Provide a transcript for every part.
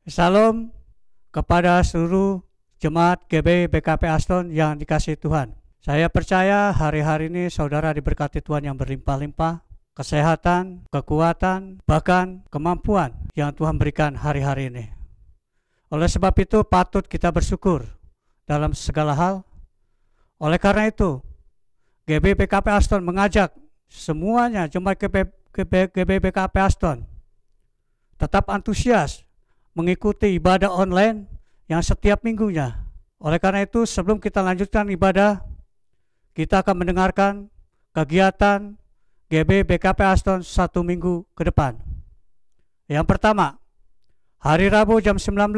Salam kepada seluruh jemaat GB BKP Aston yang dikasihi Tuhan. Saya percaya hari-hari ini saudara diberkati Tuhan yang berlimpah-limpah, kesehatan, kekuatan, bahkan kemampuan yang Tuhan berikan hari-hari ini. Oleh sebab itu patut kita bersyukur dalam segala hal. Oleh karena itu, GB BKP Aston mengajak semuanya jemaat GB BKP Aston tetap antusias mengikuti ibadah online yang setiap minggunya. Oleh karena itu, sebelum kita lanjutkan ibadah, kita akan mendengarkan kegiatan GB BKP Aston 1 minggu ke depan. Yang pertama, hari Rabu jam 19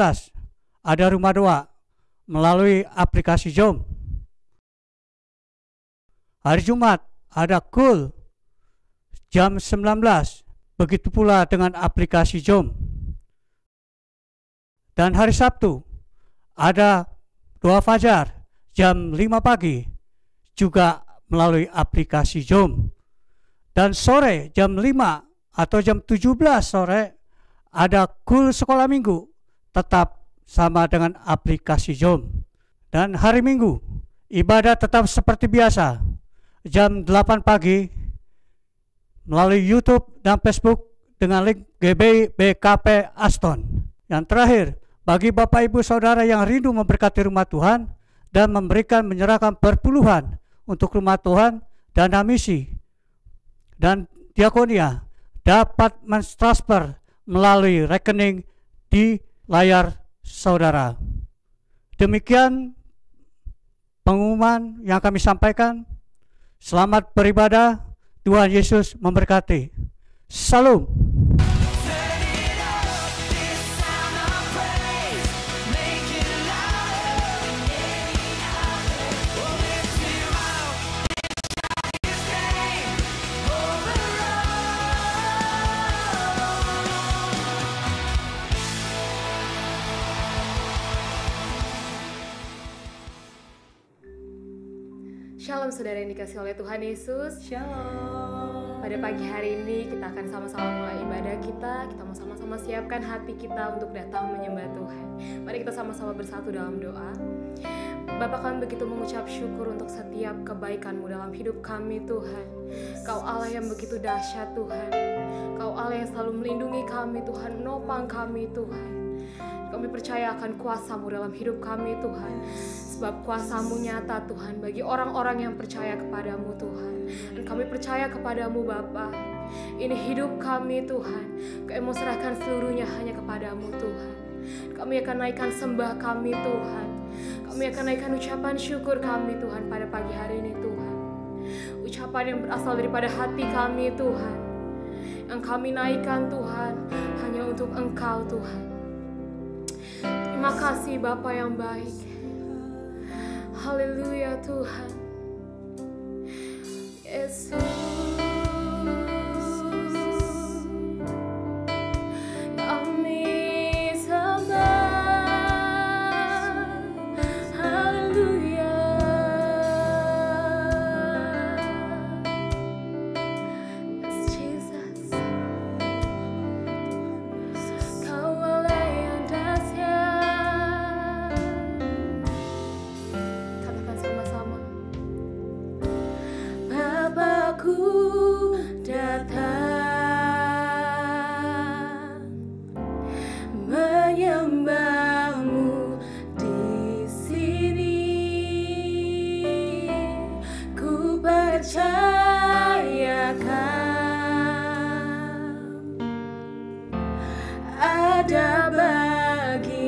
ada rumah doa melalui aplikasi Zoom. Hari Jumat ada Cool jam 19, begitu pula dengan aplikasi Zoom. Dan hari Sabtu ada doa fajar jam 5 pagi juga melalui aplikasi Zoom. Dan sore jam 5 atau jam 17 sore ada Cool sekolah minggu tetap sama dengan aplikasi Zoom. Dan hari Minggu ibadah tetap seperti biasa jam 8 pagi melalui YouTube dan Facebook dengan link GB BKP Aston. Yang terakhir, bagi Bapak Ibu Saudara yang rindu memberkati rumah Tuhan dan menyerahkan perpuluhan untuk rumah Tuhan, dana misi dan diakonia dapat mentransfer melalui rekening di layar saudara. Demikian pengumuman yang kami sampaikan. Selamat beribadah, Tuhan Yesus memberkati. Salam. Shalom saudara yang dikasih oleh Tuhan Yesus. Shalom. Pada pagi hari ini kita akan sama-sama mulai ibadah kita. Kita mau sama-sama siapkan hati kita untuk datang menyembah Tuhan. Mari kita sama-sama bersatu dalam doa. Bapa, kami begitu mengucap syukur untuk setiap kebaikan-Mu dalam hidup kami Tuhan. Kau Allah yang begitu dahsyat Tuhan. Kau Allah yang selalu melindungi kami Tuhan, menopang kami Tuhan. Kami percaya akan kuasa-Mu dalam hidup kami Tuhan. Sebab kuasa-Mu nyata Tuhan bagi orang-orang yang percaya kepadamu Tuhan. Dan kami percaya kepadamu Bapa. Ini hidup kami Tuhan. Kami mau serahkan seluruhnya hanya kepadamu Tuhan. Kami akan naikkan sembah kami Tuhan. Kami akan naikkan ucapan syukur kami Tuhan pada pagi hari ini Tuhan. Ucapan yang berasal daripada hati kami Tuhan. Yang kami naikkan Tuhan hanya untuk Engkau Tuhan. Terima kasih Bapa yang baik. Haleluya Tuhan Yesus. Ada bagiku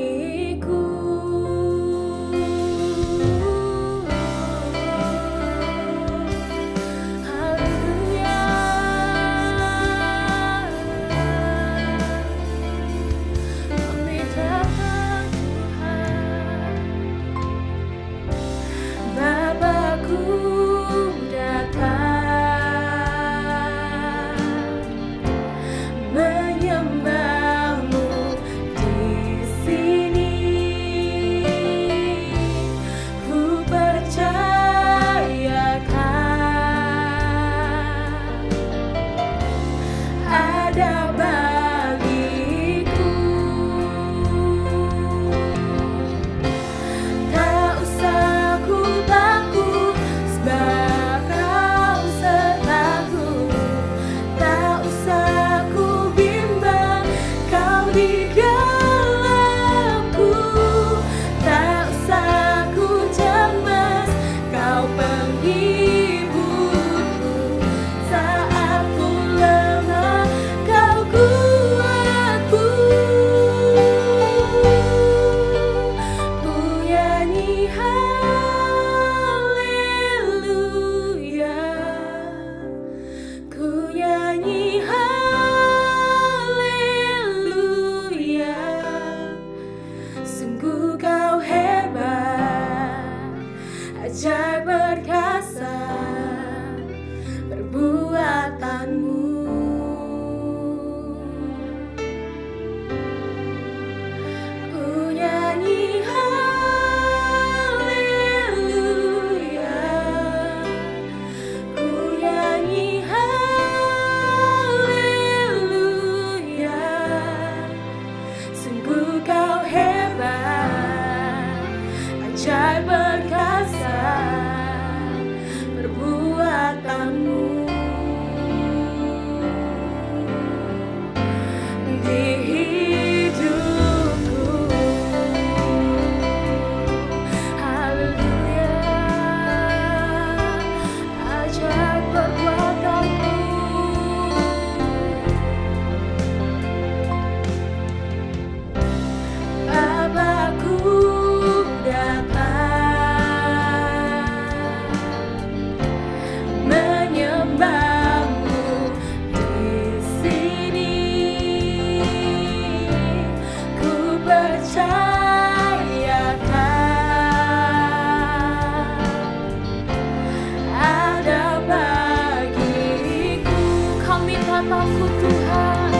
usah takut Tuhan.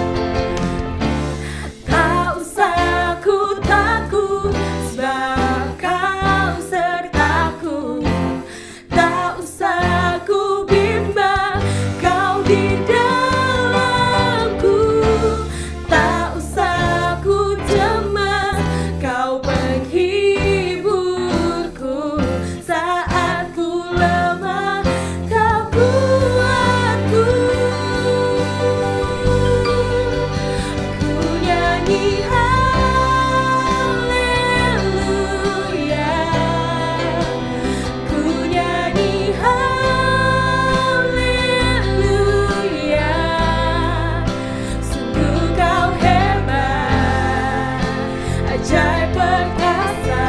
Tak usah ku takut, sebab Kau sertaku. Tak usah ku bimbang, Kau di dalamku. Tak usah ku cemas, Kau penghiburku. Saat ku lemah, Kau kuatku. Ku nyanyi haleluya, ku nyanyi haleluya. Sungguh Kau hebat, ajaib perkasa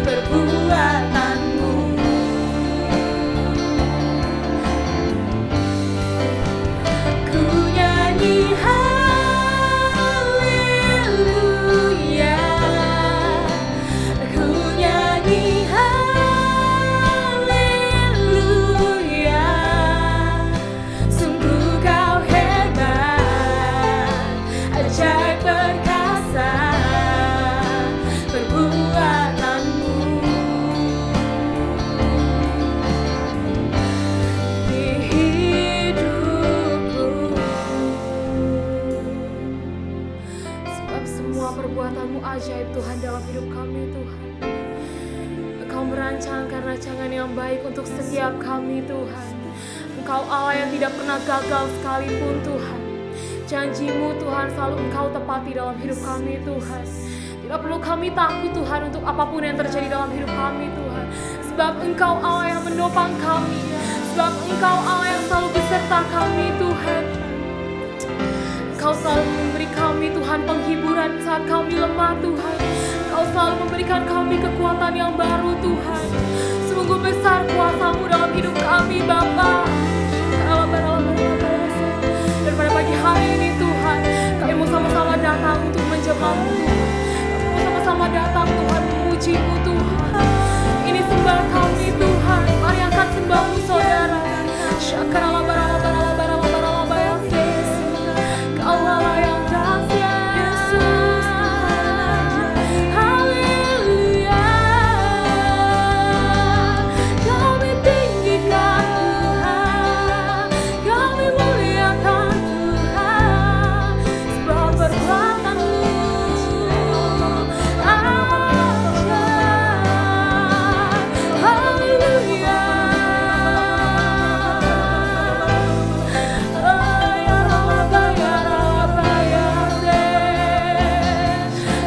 perbuatanmu. Ku nyanyi haleluya, ku nyanyi haleluya. Sungguh Kau hebat, ajaib perkasa perbuatanmu. Di hidupku, sebab semua perbuatanmu ajaib Tuhan dalam hidup kami Tuhan. Engkau merancangkan rancangan yang baik untuk setiap kami Tuhan. Engkau Allah yang tidak pernah gagal sekalipun Tuhan. Janji-Mu Tuhan selalu Engkau tepati dalam hidup kami Tuhan. Tidak perlu kami takut Tuhan untuk apapun yang terjadi dalam hidup kami Tuhan. Sebab Engkau Allah yang menopang kami. Sebab Engkau Allah yang selalu beserta kami Tuhan. Engkau selalu memberi kami Tuhan penghiburan saat kami lemah Tuhan. Engkau selalu memberikan kami kekuatan yang baru Tuhan. Sungguh besar kuasa-Mu dalam hidup kami Bapa. Dan pada pagi hari ini Tuhan, kami mau sama-sama datang untuk menjemamu Tuhan. Kami mau sama-sama datang Tuhan memuji-Mu Tuhan. Ini sembah kami Tuhan. Mari angkat sembah-Mu saudara. Kau Allah yang dahsyat. Haleluya. Kami tinggikan Tuhan, kami muliakan Tuhan. Sebab perbuatan-Mu ajaib. Haleluya.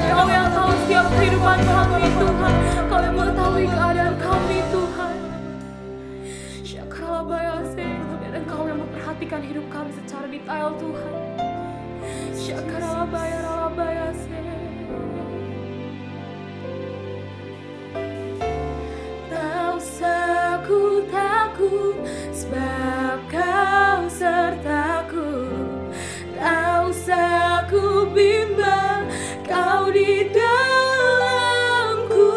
Kau yang tahu setiap kehidupan kami Tuhan. Kau yang mengetahui keadaan kami Tuhan. Syakarabayase. Dan Engkau yang memperhatikan hidup kami secara detail Tuhan. Syakarabayase. Tak usah ku takut, sebab Kau sertaku. Tak usah ku bimbang, Kau di dalamku.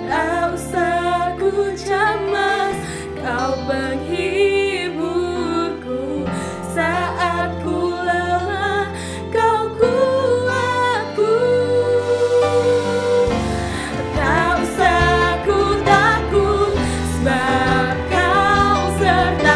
Tak usah ku cemas, Kau penghiburku. Saat ku lelah, Kau kuatku. Tak usah ku takut, sebab Kau serta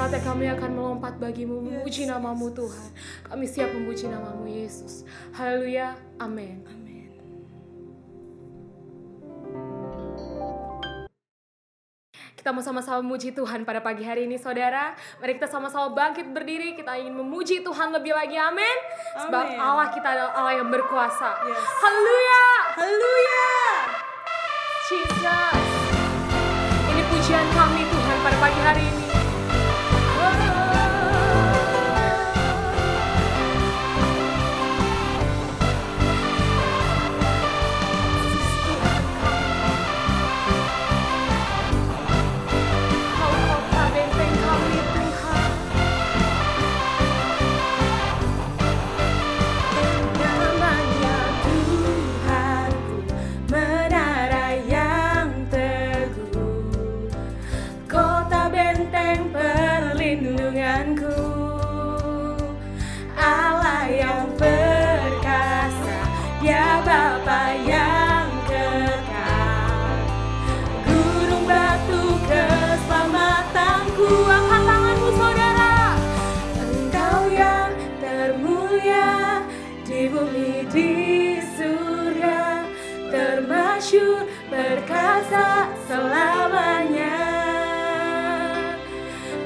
saatnya kami akan melompat bagimu, memuji namamu Tuhan. Kami siap memuji namamu Yesus. Haleluya, amin. Kita mau sama-sama memuji Tuhan pada pagi hari ini, saudara. Mari kita sama-sama bangkit berdiri. Kita ingin memuji Tuhan lebih lagi, amin. Sebab Allah kita adalah Allah yang berkuasa. Haleluya, haleluya. Jesus. Ini pujian kami Tuhan pada pagi hari ini. Berkasa selamanya,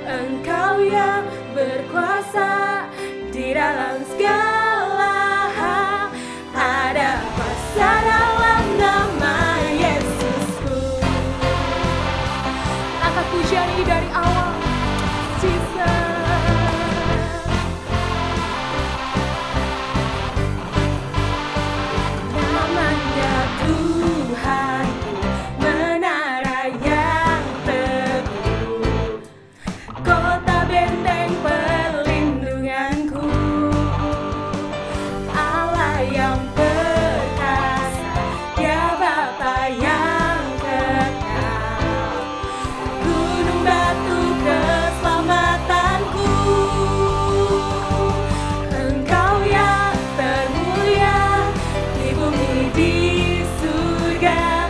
Engkau yang berkuasa di dalam segala hal. Ada kuasa dalam nama Yesusku. Angkat pujian ini dari awal. Namanya Tuhan, menara yang teguh, kota benteng perlindunganku, Allah yang perkasa, Dia Bapa yang kekal, gunung batu keselamatanku, Engkau yang termulia di bumi di surga,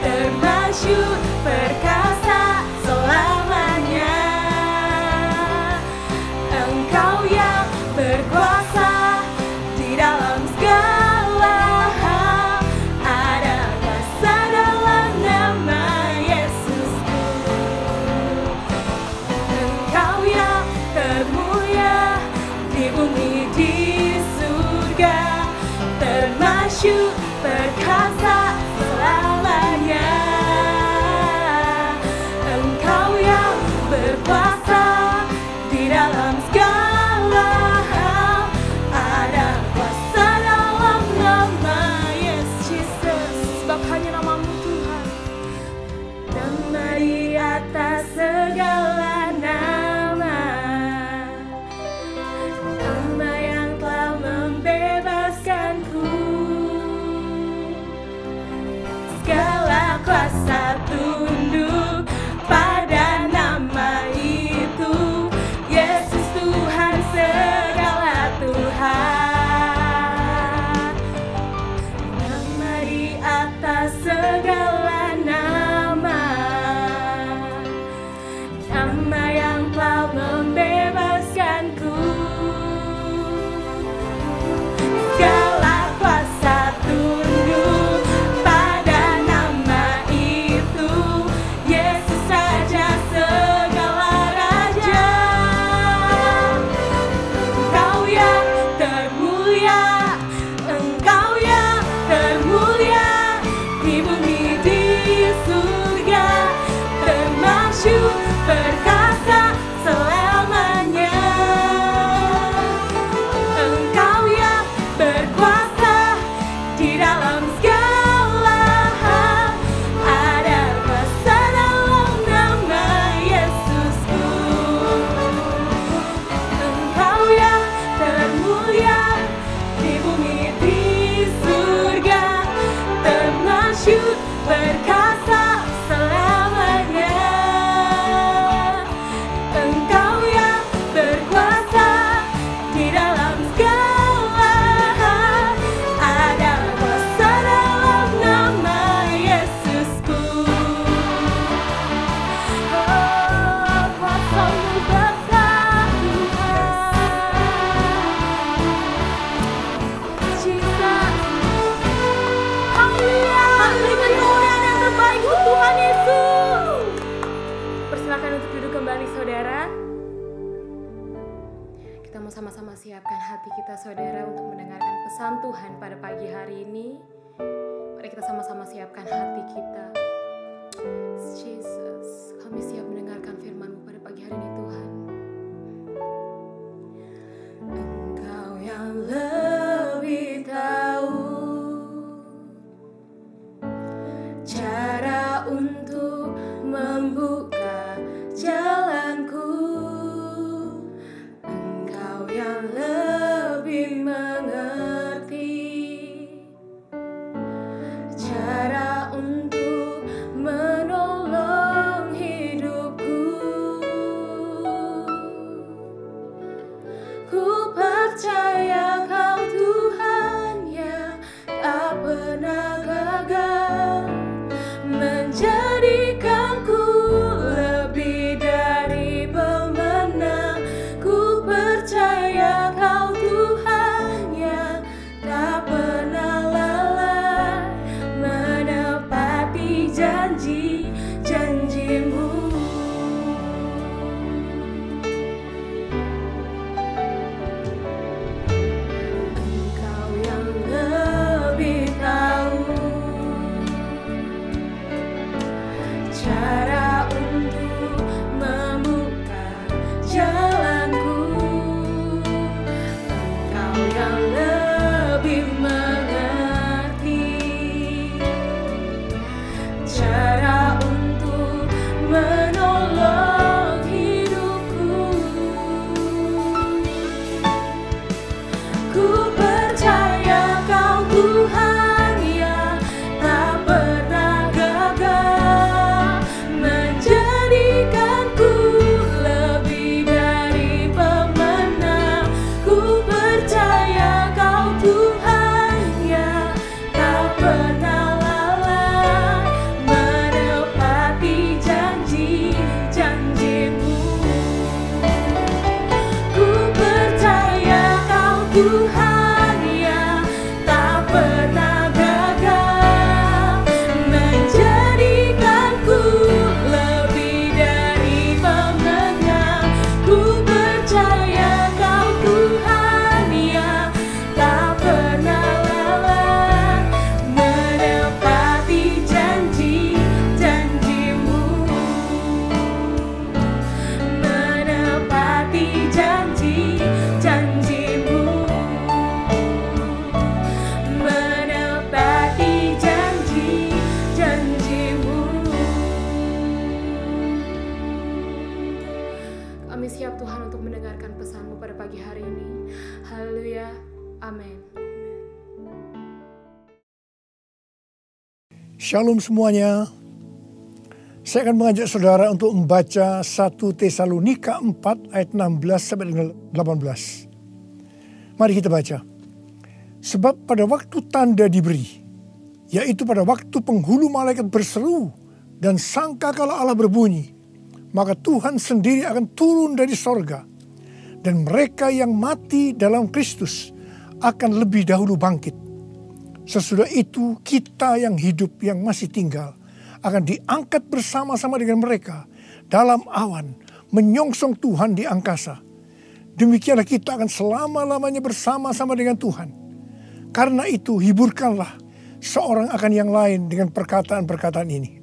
termasyhur perkasa selamanya. Engkau yang berkuasa di dalam segala hal. Ada kuasa dalam nama Yesusku. Engkau yang termulia di bumi di surga, termasyhur perkasa selamanya. mau sama-sama siapkan hati kita saudara untuk mendengarkan pesan Tuhan pada pagi hari ini. Mari kita sama-sama siapkan hati kita. Jesus, kami siap mendengarkan firman-Mu pada pagi hari ini Tuhan. Engkau yang lebih tahu cara untuk membuka jalanku. Engkau yang lebih mengerti cara untuk menolong hidupku. Ku percaya Kau Tuhan yang tak pernah gagal, menjadikanku lebih dari pemenang. Ku percaya Kau Tuhan yang tak pernah lalai, menepati janji-janji-Mu. Engkau yang lebih tahu cara untuk membuka jalanku. Engkau yang lebih mengerti cara untuk menolong hidupku. Ku percaya Kau Tuhan yang tak pernah gagal, menjadikanku lebih dari pemenang. Ku percaya Kau Tuhan yang tak pernah lalai, menepati janji-janji-Mu. Ku percaya Kau Tuhan yang tak pernah gagal, menjadikanku lebih dari pemenang. Ku percaya Kau Tuhan yang tak pernah lalai, menepati janji-janji-Mu. Menepati janji-janji-Mu. Menepati janji-janji-Mu. Kami siap Tuhan untuk mendengarkan pesan-Mu pada pagi hari ini. Haleluya. Amin. Shalom semuanya. Saya akan mengajak saudara untuk membaca 1 Tesalonika 4 ayat 16 sampai dengan 18. Mari kita baca. Sebab pada waktu tanda diberi, yaitu pada waktu penghulu malaikat berseru dan sangkakala Allah berbunyi, maka Tuhan sendiri akan turun dari sorga, dan mereka yang mati dalam Kristus akan lebih dahulu bangkit. Sesudah itu kita yang hidup yang masih tinggal akan diangkat bersama-sama dengan mereka dalam awan menyongsong Tuhan di angkasa. Demikianlah kita akan selama-lamanya bersama-sama dengan Tuhan. Karena itu hiburkanlah seorang akan yang lain dengan perkataan-perkataan ini.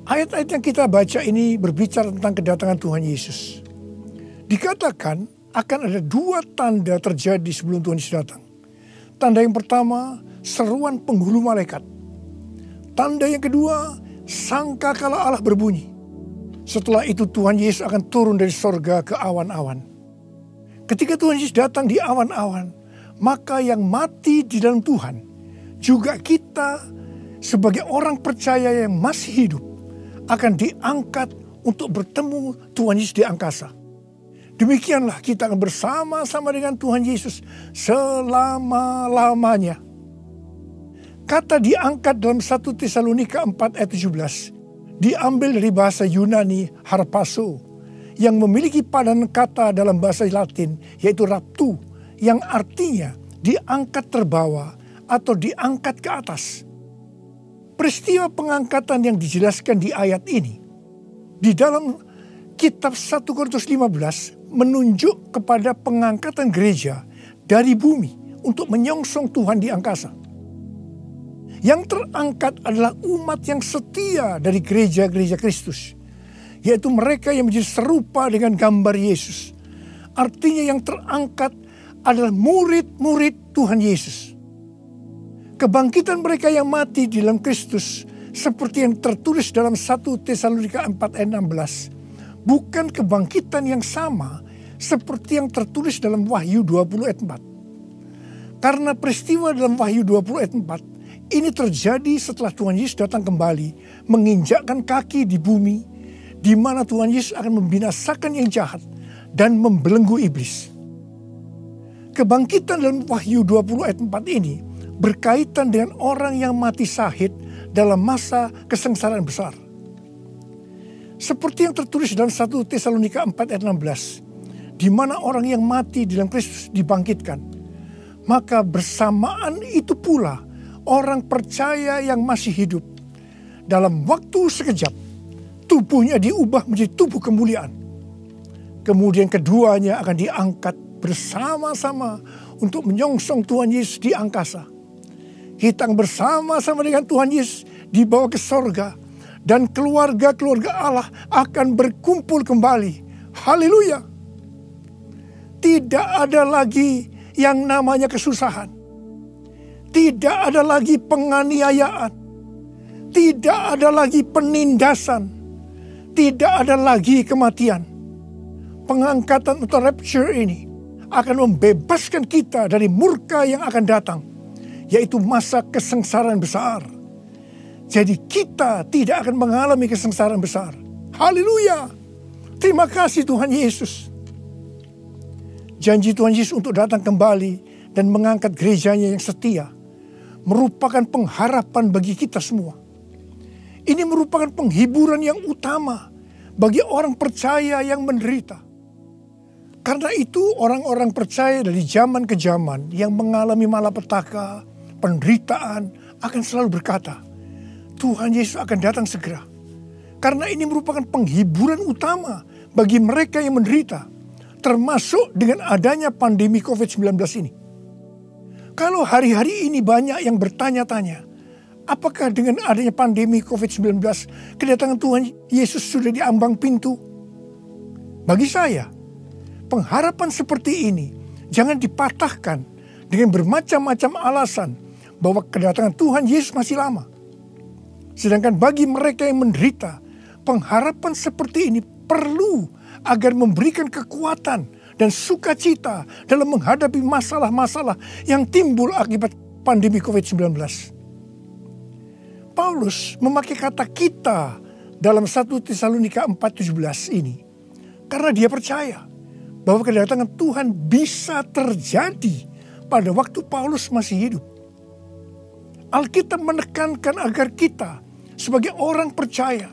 Ayat-ayat yang kita baca ini berbicara tentang kedatangan Tuhan Yesus. Dikatakan akan ada 2 tanda terjadi sebelum Tuhan Yesus datang. Tanda yang pertama, seruan penghulu malaikat. Tanda yang kedua, sangkakala Allah berbunyi. Setelah itu Tuhan Yesus akan turun dari sorga ke awan-awan. Ketika Tuhan Yesus datang di awan-awan, maka yang mati di dalam Tuhan, juga kita sebagai orang percaya yang masih hidup, akan diangkat untuk bertemu Tuhan Yesus di angkasa. Demikianlah kita akan bersama-sama dengan Tuhan Yesus selama-lamanya. Kata diangkat dalam 1 Tesalonika 4 ayat 17 diambil dari bahasa Yunani harpazo yang memiliki padanan kata dalam bahasa Latin yaitu raptu yang artinya diangkat terbawa atau diangkat ke atas. Peristiwa pengangkatan yang dijelaskan di ayat ini di dalam kitab 1 Korintus 15 menunjuk kepada pengangkatan gereja dari bumi untuk menyongsong Tuhan di angkasa. Yang terangkat adalah umat yang setia dari gereja-gereja Kristus, yaitu mereka yang menjadi serupa dengan gambar Yesus. Artinya yang terangkat adalah murid-murid Tuhan Yesus. Kebangkitan mereka yang mati di dalam Kristus, seperti yang tertulis dalam 1 Tesalonika 4 ayat 16, bukan kebangkitan yang sama seperti yang tertulis dalam Wahyu 20 ayat 4. Karena peristiwa dalam Wahyu 20 ayat 4 ini terjadi setelah Tuhan Yesus datang kembali menginjakkan kaki di bumi, di mana Tuhan Yesus akan membinasakan yang jahat dan membelenggu iblis. Kebangkitan dalam Wahyu 20 ayat 4 ini berkaitan dengan orang yang mati syahid dalam masa kesengsaraan besar. Seperti yang tertulis dalam 1 Tesalonika 4 ayat 16, di mana orang yang mati di dalam Kristus dibangkitkan. Maka bersamaan itu pula orang percaya yang masih hidup, dalam waktu sekejap tubuhnya diubah menjadi tubuh kemuliaan. Kemudian keduanya akan diangkat bersama-sama untuk menyongsong Tuhan Yesus di angkasa. Kita bersama-sama dengan Tuhan Yesus dibawa ke sorga, dan keluarga-keluarga Allah akan berkumpul kembali. Haleluya! Tidak ada lagi yang namanya kesusahan. Tidak ada lagi penganiayaan. Tidak ada lagi penindasan. Tidak ada lagi kematian. Pengangkatan atau rapture ini akan membebaskan kita dari murka yang akan datang, yaitu masa kesengsaraan besar. Jadi kita tidak akan mengalami kesengsaraan besar. Haleluya! Terima kasih Tuhan Yesus. Janji Tuhan Yesus untuk datang kembali dan mengangkat gerejanya yang setia merupakan pengharapan bagi kita semua. Ini merupakan penghiburan yang utama bagi orang percaya yang menderita. Karena itu orang-orang percaya dari zaman ke zaman yang mengalami malapetaka, penderitaan akan selalu berkata, Tuhan Yesus akan datang segera. Karena ini merupakan penghiburan utama bagi mereka yang menderita, termasuk dengan adanya pandemi COVID-19 ini. Kalau hari-hari ini banyak yang bertanya-tanya, apakah dengan adanya pandemi COVID-19 kedatangan Tuhan Yesus sudah di ambang pintu? Bagi saya, pengharapan seperti ini jangan dipatahkan dengan bermacam-macam alasan bahwa kedatangan Tuhan Yesus masih lama. Sedangkan bagi mereka yang menderita, pengharapan seperti ini perlu agar memberikan kekuatan dan sukacita dalam menghadapi masalah-masalah yang timbul akibat pandemi COVID-19. Paulus memakai kata kita dalam 1 Tesalonika 4:17 ini karena dia percaya bahwa kedatangan Tuhan bisa terjadi pada waktu Paulus masih hidup. Alkitab menekankan agar kita sebagai orang percaya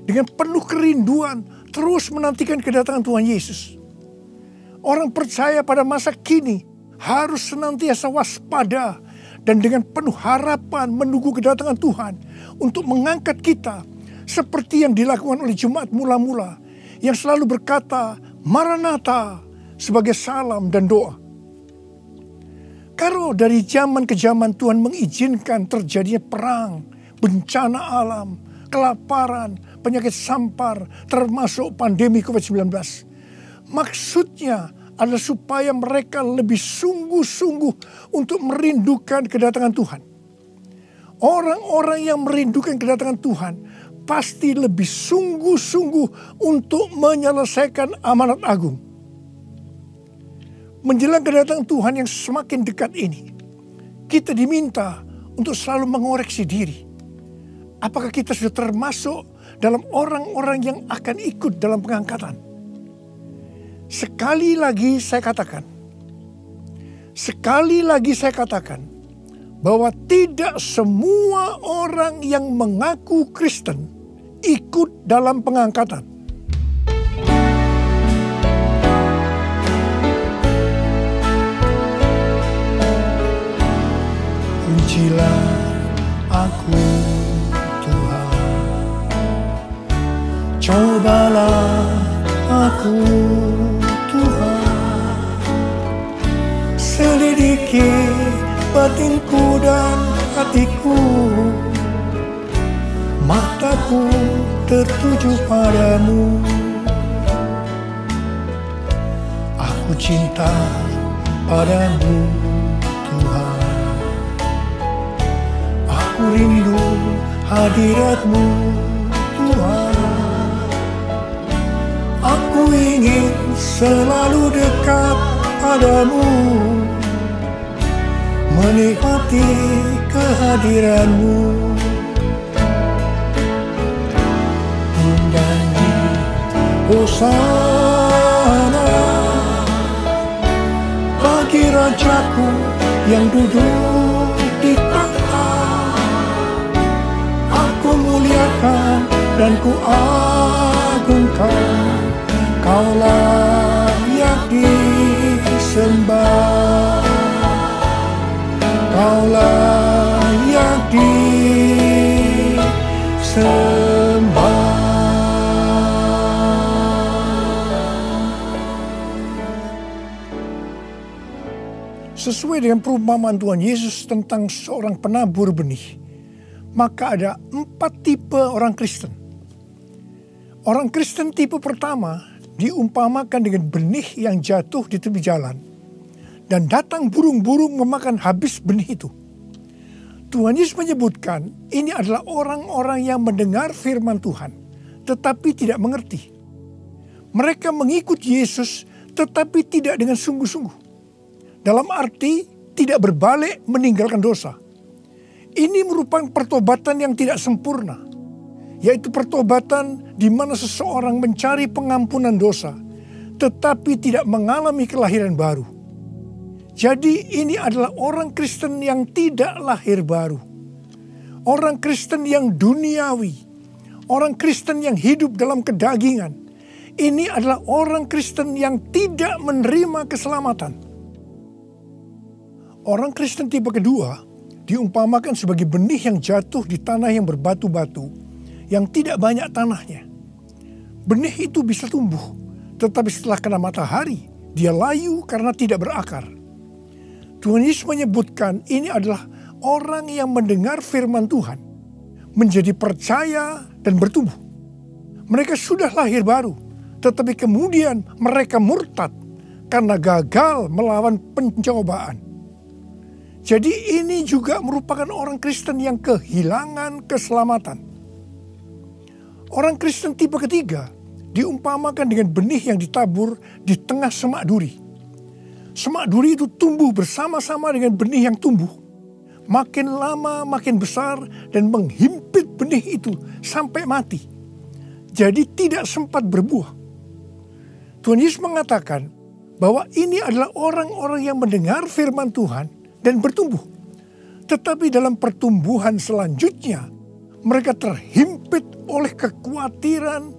dengan penuh kerinduan terus menantikan kedatangan Tuhan Yesus. Orang percaya pada masa kini harus senantiasa waspada dan dengan penuh harapan menunggu kedatangan Tuhan untuk mengangkat kita seperti yang dilakukan oleh jemaat mula-mula yang selalu berkata Maranatha sebagai salam dan doa. Kalau dari zaman ke zaman Tuhan mengizinkan terjadinya perang, bencana alam, kelaparan, penyakit sampar, termasuk pandemi COVID-19. Maksudnya adalah supaya mereka lebih sungguh-sungguh untuk merindukan kedatangan Tuhan. Orang-orang yang merindukan kedatangan Tuhan pasti lebih sungguh-sungguh untuk menyelesaikan amanat agung. Menjelang kedatangan Tuhan yang semakin dekat ini, kita diminta untuk selalu mengoreksi diri. Apakah kita sudah termasuk dalam orang-orang yang akan ikut dalam pengangkatan? Sekali lagi saya katakan, bahwa tidak semua orang yang mengaku Kristen ikut dalam pengangkatan. Pujilah aku Tuhan, cobalah aku Tuhan. Selidiki batinku dan hatiku, mataku tertuju padamu. Aku cinta padamu Tuhan. Aku rindu hadirat-Mu Tuhan. Aku ingin selalu dekat padamu, menikmati kehadiran-Mu. Menyanyi Hosana bagi Rajaku yang duduk di takhta. Aku muliakan dan ku agungkan, Kau layak disembah, Kau layak disembah. Sesuai dengan perumpamaan Tuhan Yesus tentang seorang penabur benih, maka ada 4 tipe orang Kristen. Orang Kristen tipe pertama diumpamakan dengan benih yang jatuh di tepi jalan, dan datang burung-burung memakan habis benih itu. Tuhan Yesus menyebutkan ini adalah orang-orang yang mendengar firman Tuhan, tetapi tidak mengerti. Mereka mengikut Yesus, tetapi tidak dengan sungguh-sungguh. Dalam arti tidak berbalik meninggalkan dosa. Ini merupakan pertobatan yang tidak sempurna, yaitu pertobatan di mana seseorang mencari pengampunan dosa, tetapi tidak mengalami kelahiran baru. Jadi ini adalah orang Kristen yang tidak lahir baru. Orang Kristen yang duniawi. Orang Kristen yang hidup dalam kedagingan. Ini adalah orang Kristen yang tidak menerima keselamatan. Orang Kristen tipe kedua diumpamakan sebagai benih yang jatuh di tanah yang berbatu-batu, yang tidak banyak tanahnya. Benih itu bisa tumbuh, tetapi setelah kena matahari, dia layu karena tidak berakar. Tuhan Yesus menyebutkan ini adalah orang yang mendengar firman Tuhan, menjadi percaya dan bertumbuh. Mereka sudah lahir baru, tetapi kemudian mereka murtad karena gagal melawan pencobaan. Jadi ini juga merupakan orang Kristen yang kehilangan keselamatan. Orang Kristen tipe ketiga diumpamakan dengan benih yang ditabur di tengah semak duri. Semak duri itu tumbuh bersama-sama dengan benih yang tumbuh. Makin lama makin besar dan menghimpit benih itu sampai mati. Jadi tidak sempat berbuah. Tuhan Yesus mengatakan bahwa ini adalah orang-orang yang mendengar firman Tuhan dan bertumbuh. Tetapi dalam pertumbuhan selanjutnya, mereka terhimpit oleh kekhawatiran,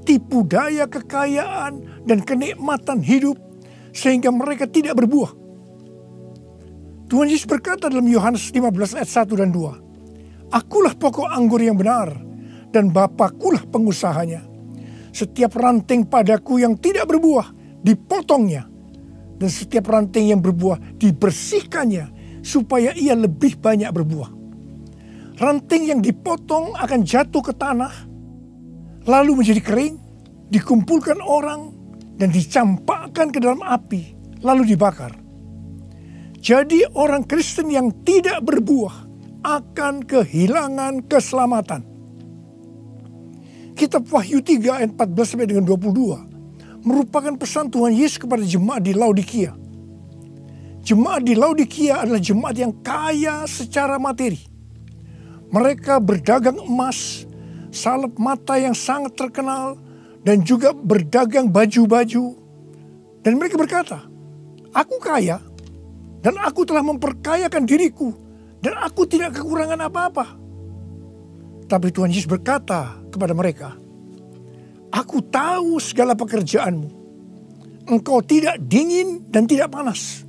tipu daya kekayaan, dan kenikmatan hidup, sehingga mereka tidak berbuah. Tuhan Yesus berkata dalam Yohanes 15 ayat 1 dan 2, Akulah pokok anggur yang benar, dan Bapakulah pengusahanya. Setiap ranting padaku yang tidak berbuah, dipotongnya. Dan setiap ranting yang berbuah dibersihkannya supaya ia lebih banyak berbuah. Ranting yang dipotong akan jatuh ke tanah, lalu menjadi kering, dikumpulkan orang, dan dicampakkan ke dalam api, lalu dibakar. Jadi orang Kristen yang tidak berbuah akan kehilangan keselamatan. Kitab Wahyu 3 ayat 14 sampai dengan 22 merupakan pesan Tuhan Yesus kepada jemaat di Laodikia. Jemaat di Laodikia adalah jemaat yang kaya secara materi. Mereka berdagang emas, salep mata yang sangat terkenal, dan juga berdagang baju-baju. Dan mereka berkata, Aku kaya, dan aku telah memperkayakan diriku, dan aku tidak kekurangan apa-apa. Tapi Tuhan Yesus berkata kepada mereka, Aku tahu segala pekerjaanmu. Engkau tidak dingin dan tidak panas.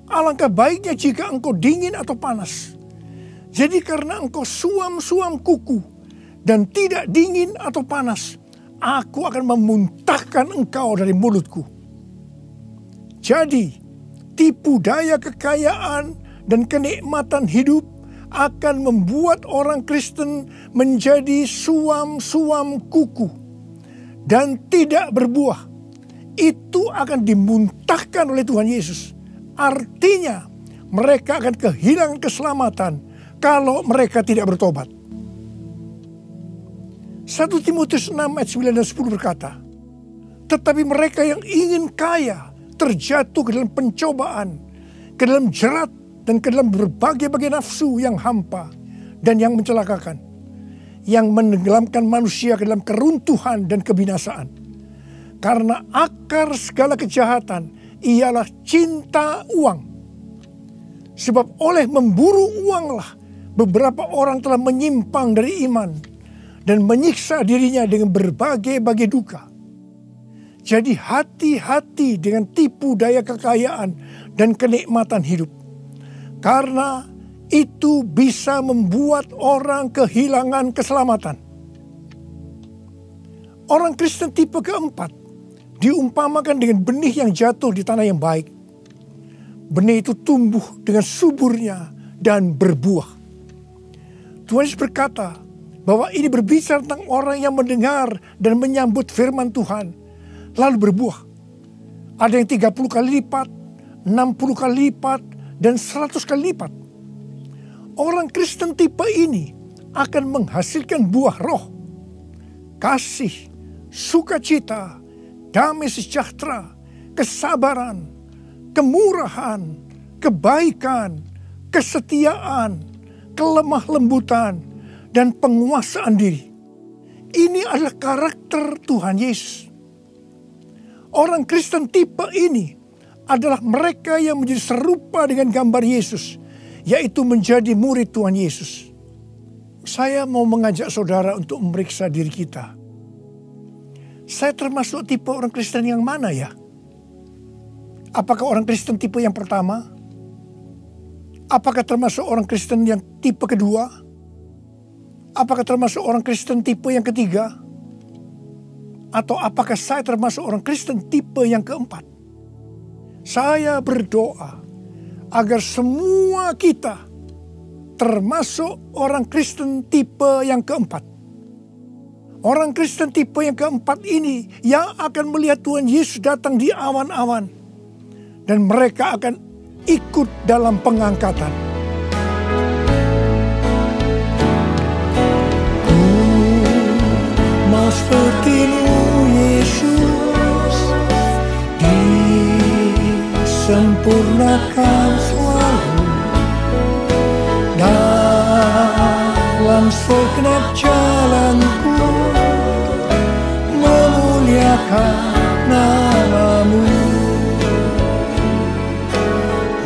Alangkah baiknya jika engkau dingin atau panas. Jadi karena engkau suam-suam kuku dan tidak dingin atau panas, aku akan memuntahkan engkau dari mulutku. Jadi, tipu daya kekayaan dan kenikmatan hidup akan membuat orang Kristen menjadi suam-suam kuku dan tidak berbuah. Itu akan dimuntahkan oleh Tuhan Yesus. Artinya mereka akan kehilangan keselamatan kalau mereka tidak bertobat. 1 Timotius 6 ayat 9 dan 10 berkata, tetapi mereka yang ingin kaya terjatuh ke dalam pencobaan, ke dalam jerat, dan ke dalam berbagai-bagai nafsu yang hampa dan yang mencelakakan, yang menenggelamkan manusia ke dalam keruntuhan dan kebinasaan. Karena akar segala kejahatan ialah cinta uang. Sebab oleh memburu uanglah beberapa orang telah menyimpang dari iman dan menyiksa dirinya dengan berbagai-bagai duka. Jadi hati-hati dengan tipu daya kekayaan dan kenikmatan hidup. Karena itu bisa membuat orang kehilangan keselamatan. Orang Kristen tipe keempat diumpamakan dengan benih yang jatuh di tanah yang baik. Benih itu tumbuh dengan suburnya dan berbuah. Tuhan Yesus berkata bahwa ini berbicara tentang orang yang mendengar dan menyambut firman Tuhan, lalu berbuah. Ada yang 30 kali lipat, 60 kali lipat, dan 100 kali lipat. Orang Kristen tipe ini akan menghasilkan buah roh, kasih, sukacita, damai sejahtera, kesabaran, kemurahan, kebaikan, kesetiaan, kelemah lembutan, dan penguasaan diri. Ini adalah karakter Tuhan Yesus. Orang Kristen tipe ini adalah mereka yang menjadi serupa dengan gambar Yesus, yaitu menjadi murid Tuhan Yesus. Saya mau mengajak saudara untuk memeriksa diri kita. Saya termasuk tipe orang Kristen yang mana ya? Apakah orang Kristen tipe yang pertama? Apakah termasuk orang Kristen yang tipe kedua? Apakah termasuk orang Kristen tipe yang ketiga? Atau apakah saya termasuk orang Kristen tipe yang keempat? Saya berdoa agar semua kita termasuk orang Kristen tipe yang keempat. Orang Kristen tipe yang keempat ini yang akan melihat Tuhan Yesus datang di awan-awan. Dan mereka akan ikut dalam pengangkatan. Ku mau seperti-Mu Yesus, disempurnakan selalu dalam segenap jalanku, memuliakan nama-Mu,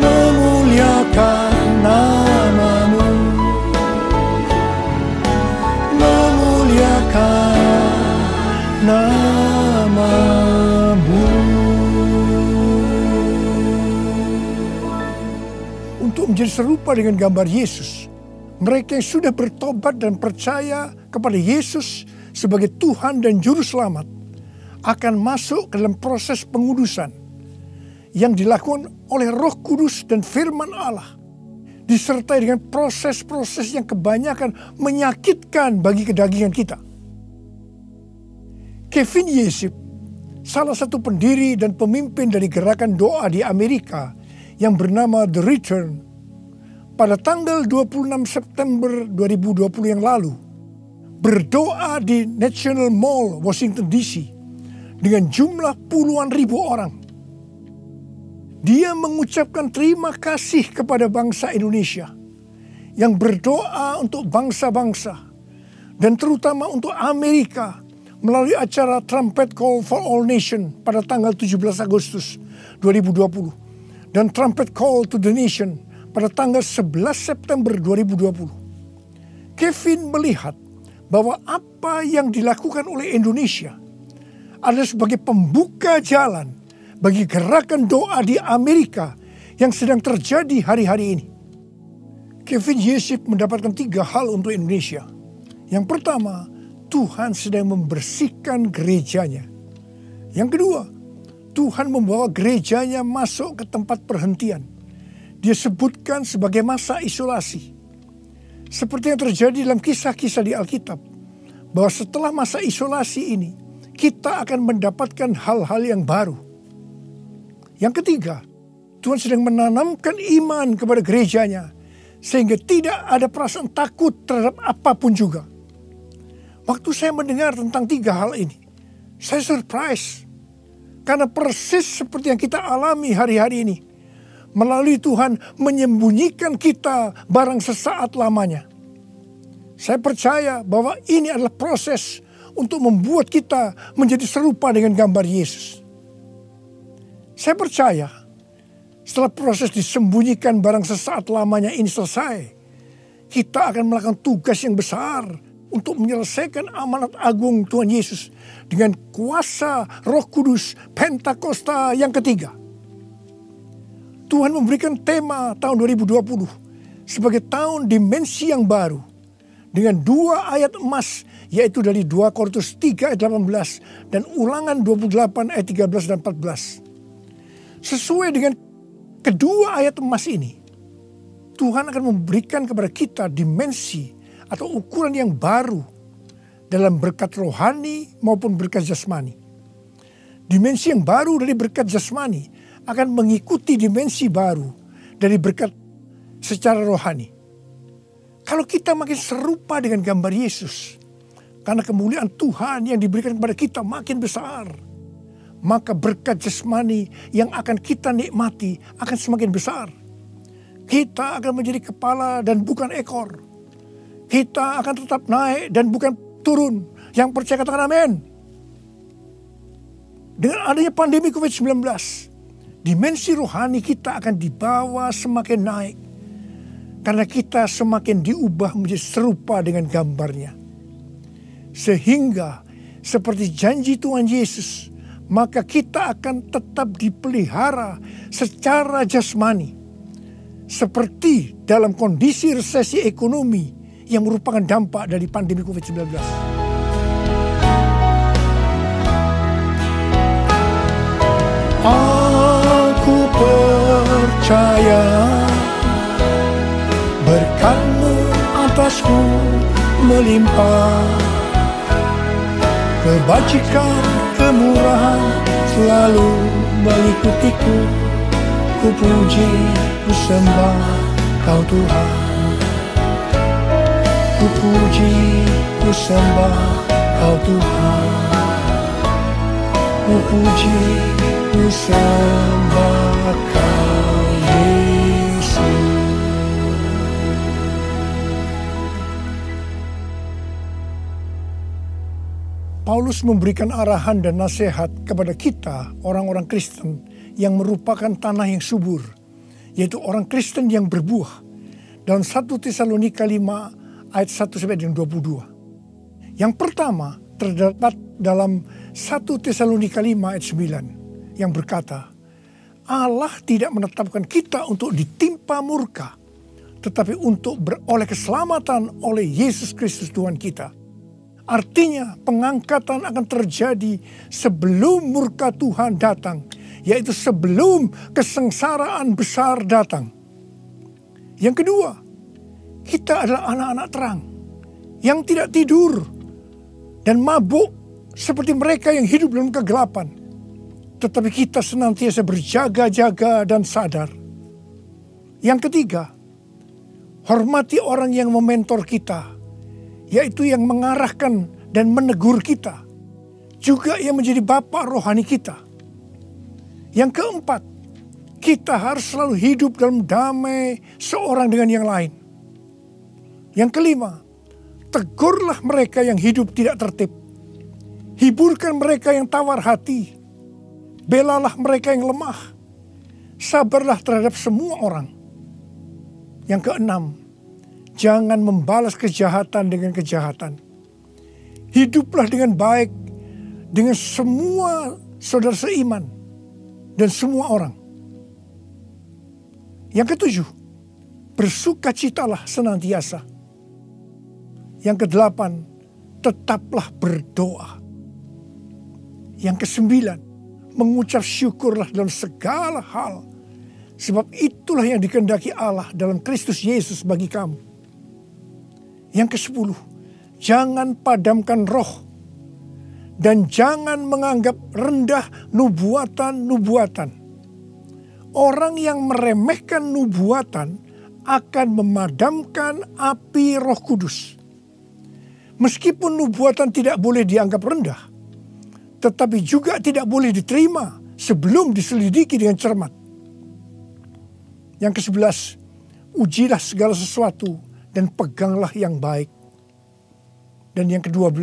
memuliakan nama-Mu, memuliakan nama-Mu. Untuk menjadi serupa dengan gambar Yesus, mereka yang sudah bertobat dan percaya kepada Yesus sebagai Tuhan dan Juru Selamat akan masuk ke dalam proses pengudusan yang dilakukan oleh Roh Kudus dan firman Allah, disertai dengan proses-proses yang kebanyakan menyakitkan bagi kedagingan kita. Kevin Yesip, salah satu pendiri dan pemimpin dari gerakan doa di Amerika yang bernama The Return, pada tanggal 26 September 2020 yang lalu, berdoa di National Mall, Washington DC, dengan jumlah puluhan ribu orang. Dia mengucapkan terima kasih kepada bangsa Indonesia yang berdoa untuk bangsa-bangsa dan terutama untuk Amerika melalui acara Trumpet Call for All Nation pada tanggal 17 Agustus 2020 dan Trumpet Call to the Nation pada tanggal 11 September 2020. Kevin melihat bahwa apa yang dilakukan oleh Indonesia adalah sebagai pembuka jalan bagi gerakan doa di Amerika yang sedang terjadi hari-hari ini. Kevin Yesip mendapatkan 3 hal untuk Indonesia. Yang pertama, Tuhan sedang membersihkan gerejanya. Yang kedua, Tuhan membawa gerejanya masuk ke tempat perhentian. Dia sebutkan sebagai masa isolasi. Seperti yang terjadi dalam kisah-kisah di Alkitab, bahwa setelah masa isolasi ini, kita akan mendapatkan hal-hal yang baru. Yang ketiga, Tuhan sedang menanamkan iman kepada gerejanya, sehingga tidak ada perasaan takut terhadap apapun juga. Waktu saya mendengar tentang 3 hal ini, saya surprise. Karena persis seperti yang kita alami hari-hari ini. Melalui Tuhan menyembunyikan kita barang sesaat lamanya. Saya percaya bahwa ini adalah proses untuk membuat kita menjadi serupa dengan gambar Yesus. Saya percaya setelah proses disembunyikan barang sesaat lamanya ini selesai, kita akan melakukan tugas yang besar untuk menyelesaikan amanat agung Tuhan Yesus dengan kuasa Roh Kudus Pentakosta yang ketiga. Tuhan memberikan tema tahun 2020 sebagai tahun dimensi yang baru dengan 2 ayat emas, yaitu dari 2 Korintus 3 ayat 18 dan Ulangan 28 ayat 13 dan 14. Sesuai dengan kedua ayat emas ini, Tuhan akan memberikan kepada kita dimensi atau ukuran yang baru dalam berkat rohani maupun berkat jasmani. Dimensi yang baru dari berkat jasmani akan mengikuti dimensi baru dari berkat secara rohani. Kalau kita makin serupa dengan gambar Yesus, karena kemuliaan Tuhan yang diberikan kepada kita makin besar, maka berkat jasmani yang akan kita nikmati akan semakin besar. Kita akan menjadi kepala dan bukan ekor. Kita akan tetap naik dan bukan turun. Yang percaya katakan amin. Dengan adanya pandemi COVID-19, dimensi rohani kita akan dibawa semakin naik. Karena kita semakin diubah menjadi serupa dengan gambarnya. Sehingga seperti janji Tuhan Yesus, maka kita akan tetap dipelihara secara jasmani. Seperti dalam kondisi resesi ekonomi yang merupakan dampak dari pandemi COVID-19. Aku percaya berkat-Mu atasku melimpah, kebajikan, kemurahan selalu mengikutiku. Ku puji, ku sembah Kau Tuhan. Ku puji, ku sembah Kau Tuhan. Ku puji, ku sembah Kau Yesus. Paulus memberikan arahan dan nasihat kepada kita, orang-orang Kristen yang merupakan tanah yang subur, yaitu orang Kristen yang berbuah. Dalam 1 Tesalonika 5 ayat 1-22. Yang pertama terdapat dalam 1 Tesalonika 5 ayat 9 yang berkata, Allah tidak menetapkan kita untuk ditimpa murka, tetapi untuk beroleh keselamatan oleh Yesus Kristus Tuhan kita. Artinya pengangkatan akan terjadi sebelum murka Tuhan datang, yaitu sebelum kesengsaraan besar datang. Yang kedua, kita adalah anak-anak terang yang tidak tidur dan mabuk seperti mereka yang hidup dalam kegelapan. Tetapi kita senantiasa berjaga-jaga dan sadar. Yang ketiga, hormati orang yang mementor kita, yaitu yang mengarahkan dan menegur kita, juga yang menjadi bapa rohani kita. Yang keempat, kita harus selalu hidup dalam damai seorang dengan yang lain. Yang kelima, tegurlah mereka yang hidup tidak tertib. Hiburkan mereka yang tawar hati. Belalah mereka yang lemah. Sabarlah terhadap semua orang. Yang keenam, jangan membalas kejahatan dengan kejahatan. Hiduplah dengan baik dengan semua saudara seiman dan semua orang. Yang ketujuh, bersukacitalah senantiasa. Yang kedelapan, tetaplah berdoa. Yang ke-9, mengucap syukurlah dalam segala hal, sebab itulah yang dikehendaki Allah dalam Kristus Yesus bagi kamu. Yang ke-10, jangan padamkan roh dan jangan menganggap rendah nubuatan-nubuatan. Orang yang meremehkan nubuatan akan memadamkan api Roh Kudus. Meskipun nubuatan tidak boleh dianggap rendah, tetapi juga tidak boleh diterima sebelum diselidiki dengan cermat. Yang ke-11, ujilah segala sesuatu dan peganglah yang baik. Dan yang ke-12,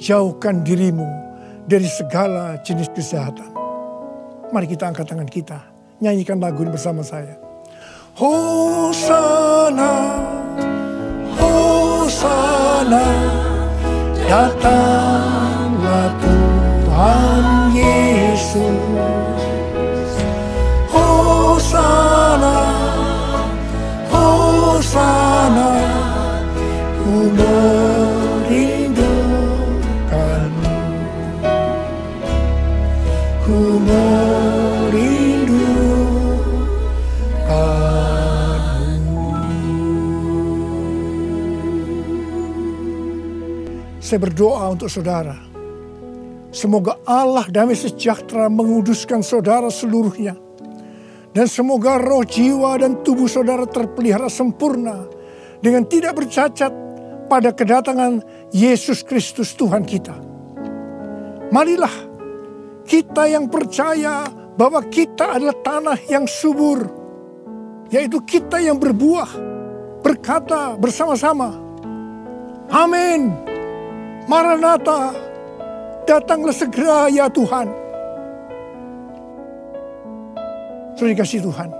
jauhkan dirimu dari segala jenis kejahatan. Mari kita angkat tangan kita, nyanyikan lagu ini bersama saya. Hosana, Hosana, datanglah Tuhan Yesus. Hosana, Hosana, ku merindukanmu, ku merindukanmu. Saya berdoa untuk saudara. Semoga Allah damai sejahtera menguduskan saudara seluruhnya. Dan semoga roh, jiwa, dan tubuh saudara terpelihara sempurna dengan tidak bercacat pada kedatangan Yesus Kristus Tuhan kita. Marilah kita yang percaya bahwa kita adalah tanah yang subur, yaitu kita yang berbuah, berkata bersama-sama, amin, Maranatha, datanglah segera ya Tuhan. Saudara dikasihi Tuhan,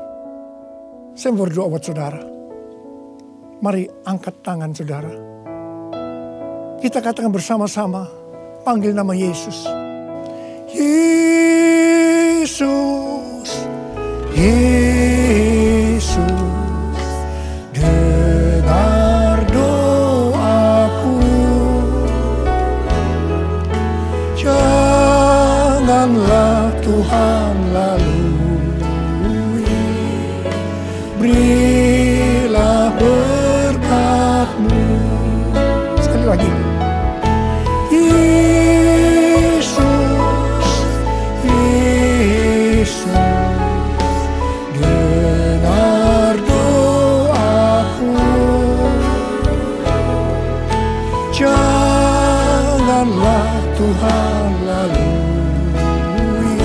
saya berdoa buat saudara. Mari angkat tangan saudara. Kita katakan bersama-sama, panggil nama Yesus. Yesus, Yesus, dengar doaku. Janganlah Tuhan lalui, berilah berkat-Mu. Sekali lagi. Yesus, Yesus, dengar doaku. Janganlah Tuhan lalui,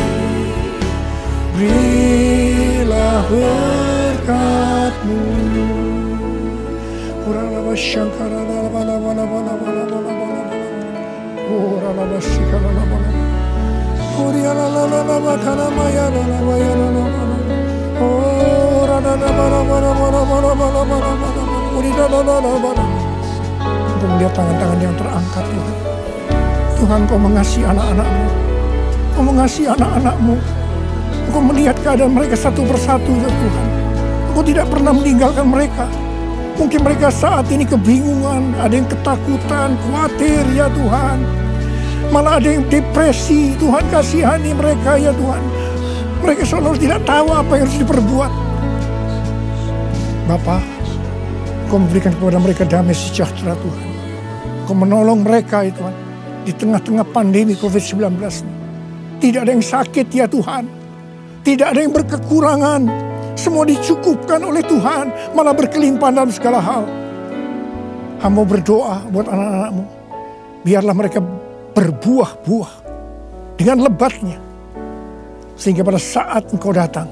berilah berkat-Mu. Uralaba shankara bala bala bala bala bala bala. Uralaba shikara bala. Uriala la la la bakana maya la la maya la la la. Uralaba bala bala bala bala bala bala bala. Urida la la la bala. Untuk melihat tangan-tangan yang terangkat Tuhan. Tuhan, Kau mengasihi anak-anak-Mu. Kau mengasihi anak-anak-Mu. Engkau melihat keadaan mereka satu persatu ya Tuhan. Engkau tidak pernah meninggalkan mereka. Mungkin mereka saat ini kebingungan, ada yang ketakutan, khawatir ya Tuhan. Malah ada yang depresi, Tuhan kasihani mereka ya Tuhan. Mereka seolah tidak tahu apa yang harus diperbuat. Bapa, Kau memberikan kepada mereka damai sejahtera Tuhan. Kau menolong mereka ya Tuhan. Di tengah-tengah pandemi COVID-19 ini. Tidak ada yang sakit ya Tuhan. Tidak ada yang berkekurangan. Semua dicukupkan oleh Tuhan. Malah berkelimpahan dalam segala hal. Hamba berdoa buat anak-anak-Mu. Biarlah mereka berbuah-buah dengan lebatnya. Sehingga pada saat Engkau datang,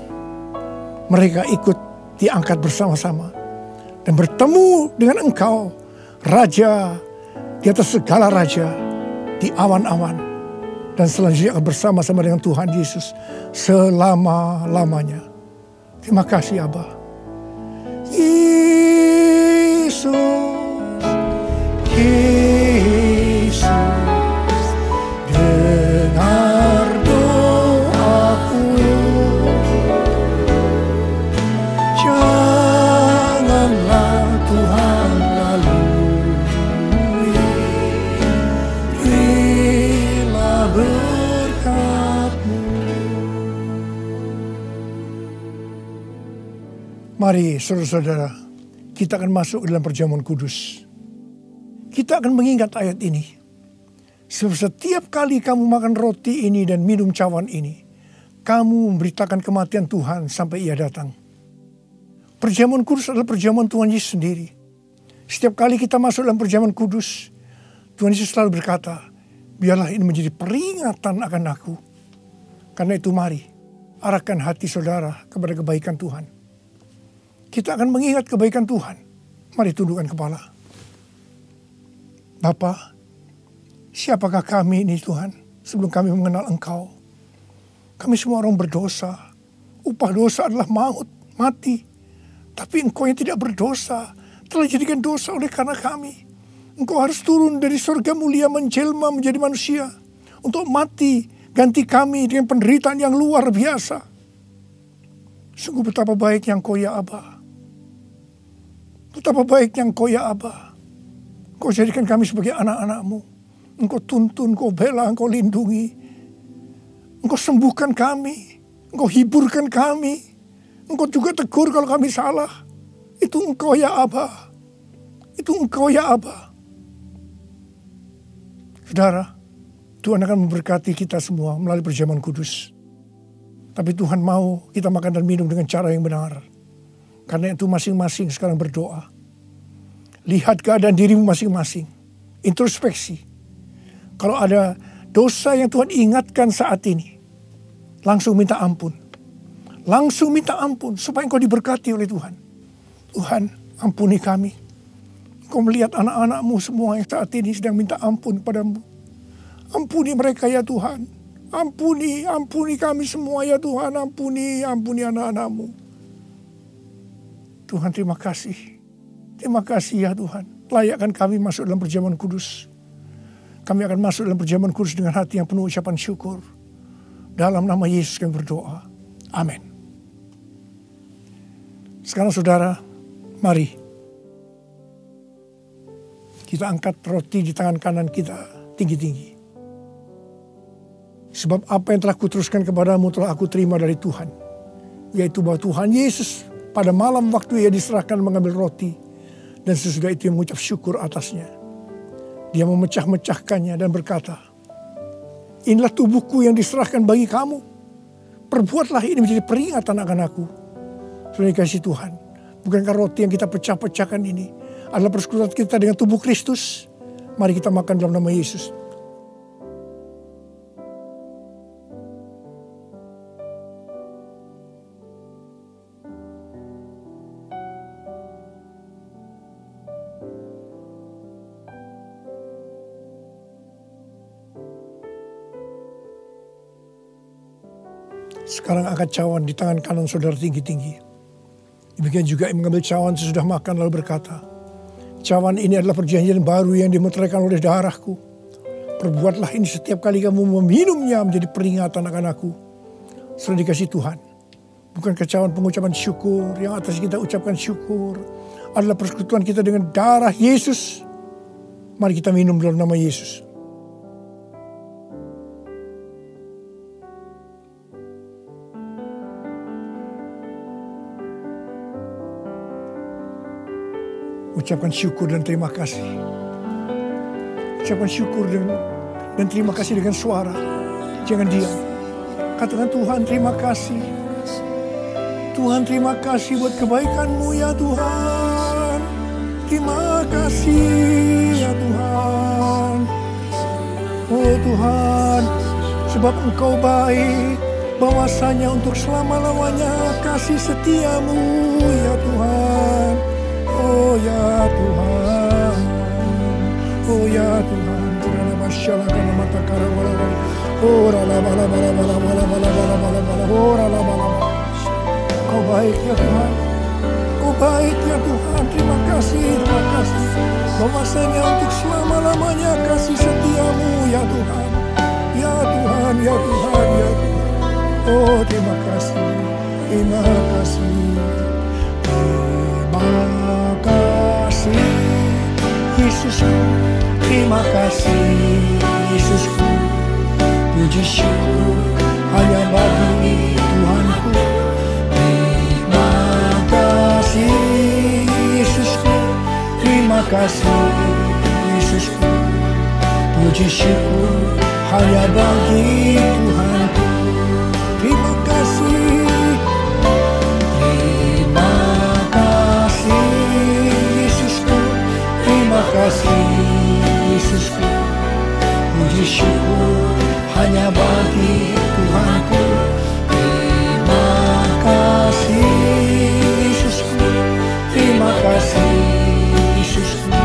mereka ikut diangkat bersama-sama. Dan bertemu dengan Engkau, Raja di atas segala raja, di awan-awan. Dan selanjutnya bersama-sama dengan Tuhan Yesus selama-lamanya. Terima kasih Abba. Yesus, Yesus, dengar doaku. Janganlah Tuhan lalui, Mari saudara-saudara, kita akan masuk ke dalam perjamuan kudus. Kita akan mengingat ayat ini. Sebab setiap kali kamu makan roti ini dan minum cawan ini, kamu memberitakan kematian Tuhan sampai Ia datang. Perjamuan kudus adalah perjamuan Tuhan Yesus sendiri. Setiap kali kita masuk dalam perjamuan kudus, Tuhan Yesus selalu berkata, biarlah ini menjadi peringatan akan aku. Karena itu mari, arahkan hati saudara kepada kebaikan Tuhan. Kita akan mengingat kebaikan Tuhan. Mari tundukkan kepala. Bapa, siapakah kami ini Tuhan sebelum kami mengenal Engkau? Kami semua orang berdosa. Upah dosa adalah maut, mati. Tapi Engkau yang tidak berdosa telah jadikan dosa oleh karena kami. Engkau harus turun dari surga mulia menjelma menjadi manusia untuk mati ganti kami dengan penderitaan yang luar biasa. Sungguh betapa baiknya Engkau ya Aba. Betapa baiknya Engkau ya Aba. Engkau jadikan kami sebagai anak-anak-Mu. Engkau tuntun, Engkau bela, Engkau lindungi. Engkau sembuhkan kami. Engkau hiburkan kami. Engkau juga tegur kalau kami salah. Itu Engkau ya Aba. Itu Engkau ya Aba. Saudara, Tuhan akan memberkati kita semua melalui perjamuan kudus. Tapi Tuhan mau kita makan dan minum dengan cara yang benar. Karena itu masing-masing sekarang berdoa. Lihat keadaan dirimu masing-masing. Introspeksi. Kalau ada dosa yang Tuhan ingatkan saat ini, langsung minta ampun. Langsung minta ampun supaya engkau diberkati oleh Tuhan. Tuhan, ampuni kami. Engkau melihat anak-anak-Mu semua yang saat ini sedang minta ampun kepadamu. Ampuni mereka ya Tuhan. Ampuni kami semua ya Tuhan. Ampuni anak-anak-Mu. Tuhan terima kasih. Terima kasih ya Tuhan. Layakkan kami masuk dalam perjamuan kudus. Kami akan masuk dalam perjamuan kudus dengan hati yang penuh ucapan syukur. Dalam nama Yesus kami berdoa. Amin. Sekarang saudara, mari kita angkat roti di tangan kanan kita tinggi-tinggi. Sebab apa yang telah kuteruskan kepadamu telah aku terima dari Tuhan. Yaitu bahwa Tuhan Yesus pada malam waktu Ia diserahkan mengambil roti. Dan sesudah itu Ia mengucap syukur atasnya. Dia memecah-mecahkannya dan berkata, inilah tubuhku yang diserahkan bagi kamu. Perbuatlah ini menjadi peringatan akan aku. Saudara dikasihi Tuhan, bukankah roti yang kita pecah-pecahkan ini adalah persekutuan kita dengan tubuh Kristus? Mari kita makan dalam nama Yesus. Sekarang angkat cawan di tangan kanan saudara tinggi-tinggi. Demikian juga yang mengambil cawan sesudah makan lalu berkata, cawan ini adalah perjanjian baru yang dimeteraikan oleh darahku. Perbuatlah ini setiap kali kamu meminumnya menjadi peringatan akan aku. Saudara dikasihi Tuhan, bukan cawan pengucapan syukur yang atas kita ucapkan syukur adalah persekutuan kita dengan darah Yesus. Mari kita minum dalam nama Yesus. Ucapkan syukur dan terima kasih. Ucapkan syukur dan terima kasih dengan suara. Jangan diam. Katakan Tuhan terima kasih. Tuhan terima kasih buat kebaikan-Mu ya Tuhan. Terima kasih ya Tuhan. Oh Tuhan, sebab Engkau baik. Bahwasanya untuk selama-lamanya kasih setia-Mu ya Tuhan. Oh ya Tuhan, oh ya Tuhan, karena masyaallah karena mata karena bala-bala, oh bala-bala, Kau baik ya Tuhan, Kau baik ya Tuhan, terima kasih, bahwasanya untuk selama-lamanya kasih setia-Mu ya Tuhan, ya Tuhan, ya Tuhan, ya Tuhan, oh terima kasih, terima kasih. Terima kasih Yesusku, terima kasih Yesusku. Puji syukur hanya bagi Tuhanku. Terima kasih kasih Yesusku. Puji syukur hanya bagi Tuhanku. Terima kasih. Terima kasih Yesusku. Terima kasih Yesusku. Puji syukur hanya bagi Tuhanku. Terima kasih Yesusku. Terima kasih Yesusku.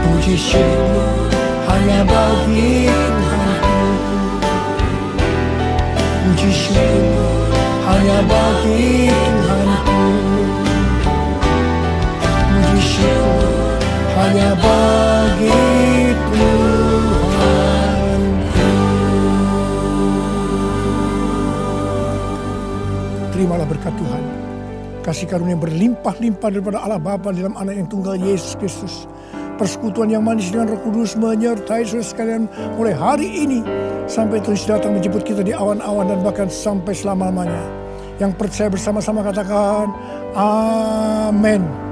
Puji syukur hanya bagi Tuhanku. Puji syukur hanya bagi Tuhanku. Puji syukur hanya bagi Tuhanku. Terimalah berkat Tuhan. Kasih karunia berlimpah-limpah daripada Allah Bapa dalam Anak yang tunggal Yesus Kristus. Persekutuan yang manis dengan Roh Kudus menyertai saudara sekalian mulai hari ini sampai terus datang menjemput kita di awan-awan dan bahkan sampai selama-lamanya. Yang percaya bersama-sama katakan amin.